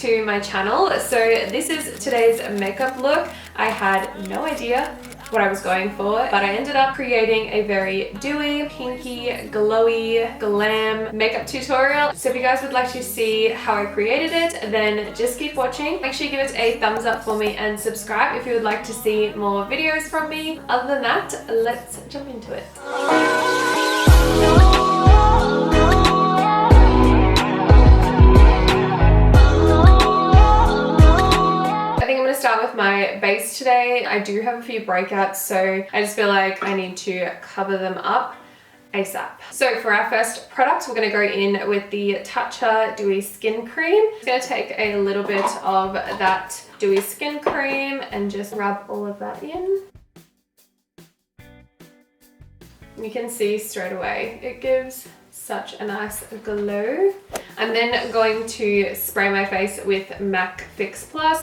to my channel. So this is today's makeup look. I had no idea what I was going for, but I ended up creating a very dewy, pinky, glowy, glam makeup tutorial. So if you guys would like to see how I created it, then just keep watching. Make sure you give it a thumbs up for me and subscribe if you would like to see more videos from me. Other than that, let's jump into it. Start with my base today. I do have a few breakouts, so I just feel like I need to cover them up ASAP. So for our first product, we're going to go in with the Tatcha Dewy Skin Cream. I'm going to take a little bit of that dewy skin cream and just rub all of that in. You can see straight away it gives such a nice glow. I'm then going to spray my face with MAC Fix Plus,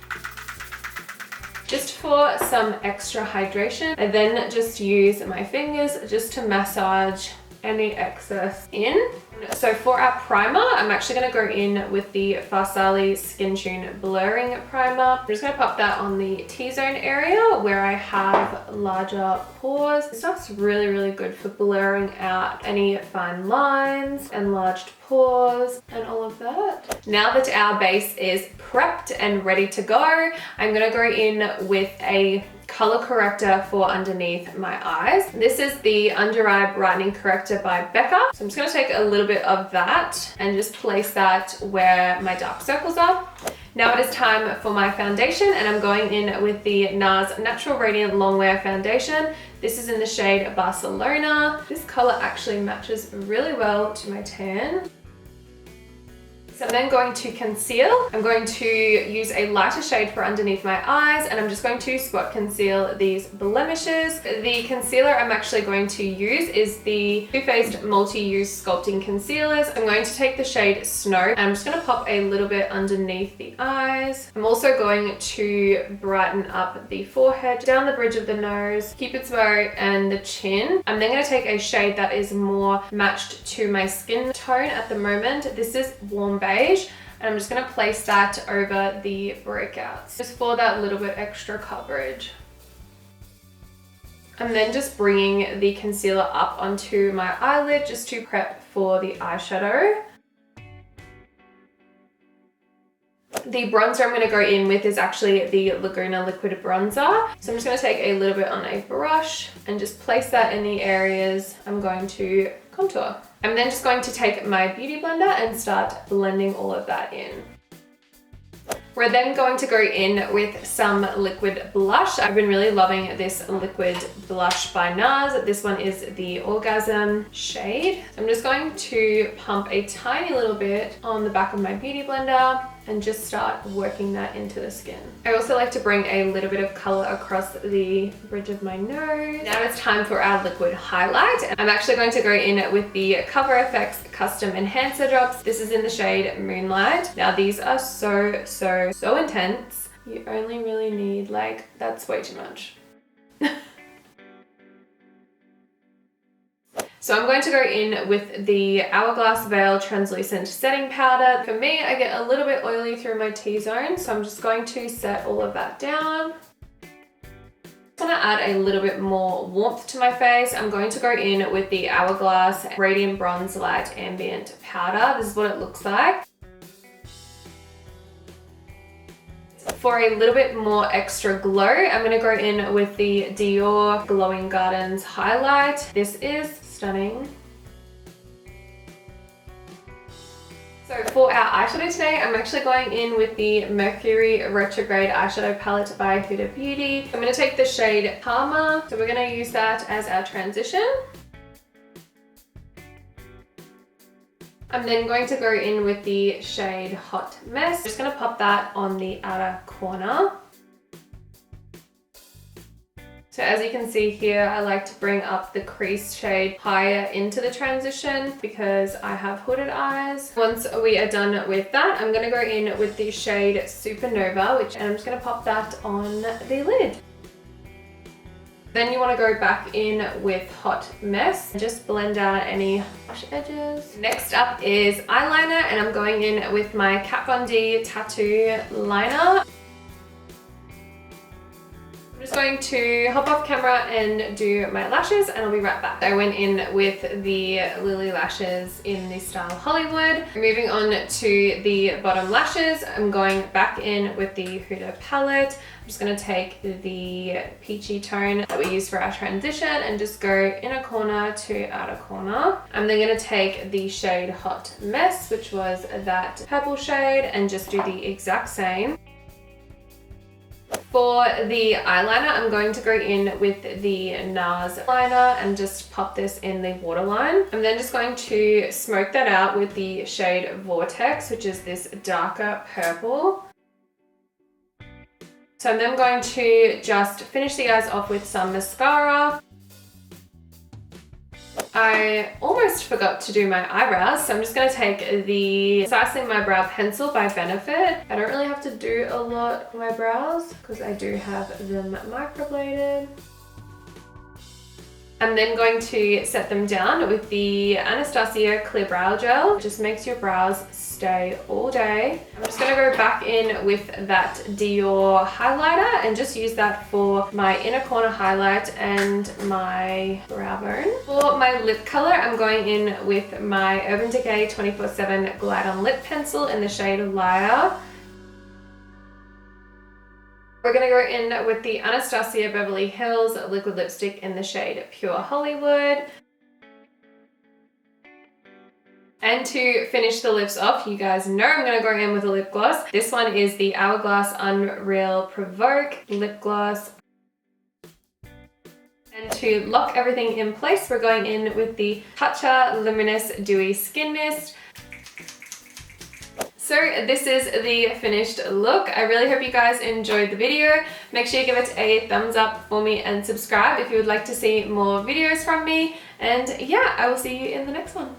just for some extra hydration. I then just use my fingers just to massage any excess in. So for our primer, I'm actually going to go in with the Farsali Skin Tune Blurring Primer. I'm just going to pop that on the T-zone area where I have larger pores. This stuff's really, really good for blurring out any fine lines, enlarged pores, and all of that. Now that our base is prepped and ready to go, I'm going to go in with a color corrector for underneath my eyes. This is the Under Eye Brightening Corrector by Becca. So I'm just going to take a little bit of that and just place that where my dark circles are. Now it is time for my foundation, and I'm going in with the Nars Natural Radiant Longwear Foundation. This is in the shade Barcelona. This color actually matches really well to my tan. So I'm then going to conceal. I'm going to use a lighter shade for underneath my eyes, and I'm just going to spot conceal these blemishes. The concealer I'm actually going to use is the Toofaced Multi-Use Sculpting Concealers. I'm going to take the shade Snow, and I'm just going to pop a little bit underneath the eyes. I'm also going to brighten up the forehead, down the bridge of the nose, cupid's bow, and the chin. I'm then going to take a shade that is more matched to my skin tone at the moment. This is Warm Beige. And I'm just going to place that over the breakouts just for that little bit extra coverage. I'm then just bringing the concealer up onto my eyelid just to prep for the eyeshadow. The bronzer I'm going to go in with is actually the Laguna liquid bronzer. So I'm just going to take a little bit on a brush and just place that in the areas I'm going to contour. I'm then just going to take my beauty blender and start blending all of that in. We're then going to go in with some liquid blush. I've been really loving this liquid blush by Nars. This one is the Orgasm shade. I'm just going to pump a tiny little bit on the back of my beauty blender and just start working that into the skin. I also like to bring a little bit of color across the bridge of my nose. Now it's time for our liquid highlight. I'm actually going to go in with the Cover FX Custom Enhancer Drops. This is in the shade Moonlight. Now these are so intense. You only really need, like, that's way too much. So I'm going to go in with the Hourglass Veil Translucent Setting Powder. For me, I get a little bit oily through my T-zone, so I'm just going to set all of that down. I want to add a little bit more warmth to my face. I'm going to go in with the Hourglass Radiant Bronze Light Ambient Powder. This is what it looks like. For a little bit more extra glow, I'm going to go in with the Dior Glowing Gardens Highlight. This is stunning. So for our eyeshadow today, I'm actually going in with the Mercery Retrograde eyeshadow palette by Huda Beauty. I'm going to take the shade Karma, so we're going to use that as our transition. I'm then going to go in with the shade Hot Mess. I'm just going to pop that on the outer corner. So as you can see here, I like to bring up the crease shade higher into the transition because I have hooded eyes. Once we are done with that, I'm going to go in with the shade Supernova, and I'm just going to pop that on the lid. Then you want to go back in with Hot Mess and just blend out any harsh edges. Next up is eyeliner, and I'm going in with my KatvonD Tattoo Liner. I'm just going to hop off camera and do my lashes, and I'll be right back. I went in with the Lilly lashes in the style Hollywood. Moving on to the bottom lashes, I'm going back in with the Huda palette. I'm just going to take the peachy tone that we use for our transition and just go inner corner to outer corner. I'm then going to take the shade Hot Mess, which was that purple shade, and just do the exact same. For the eyeliner, I'm going to go in with the Nars Liner and just pop this in the waterline. I'm then just going to smoke that out with the shade Vortex, which is this darker purple. So I'm then going to just finish the eyes off with some mascara. I almost forgot to do my eyebrows, so I'm just going to take the Precisely My Brow Pencil by Benefit. I don't really have to do a lot for my brows because I do have them microbladed. I'm then going to set them down with the Anastasia Clear Brow Gel. It just makes your brows stay all day. I'm just going to go back in with that Dior highlighter and just use that for my inner corner highlight and my brow bone. For my lip color, I'm going in with my Urban Decay 24/7 Glide On Lip Pencil in the shade Liar. We're going to go in with the Anastasia Beverly Hills liquid lipstick in the shade Pure Hollywood. And to finish the lips off, you guys know I'm going to go in with a lip gloss. This one is the Hourglass Unreal Provoke lip gloss. And to lock everything in place, we're going in with the Tatcha Luminous Dewy Skin Mist. So this is the finished look. I really hope you guys enjoyed the video. Make sure you give it a thumbs up for me and subscribe if you would like to see more videos from me. And yeah, I will see you in the next one.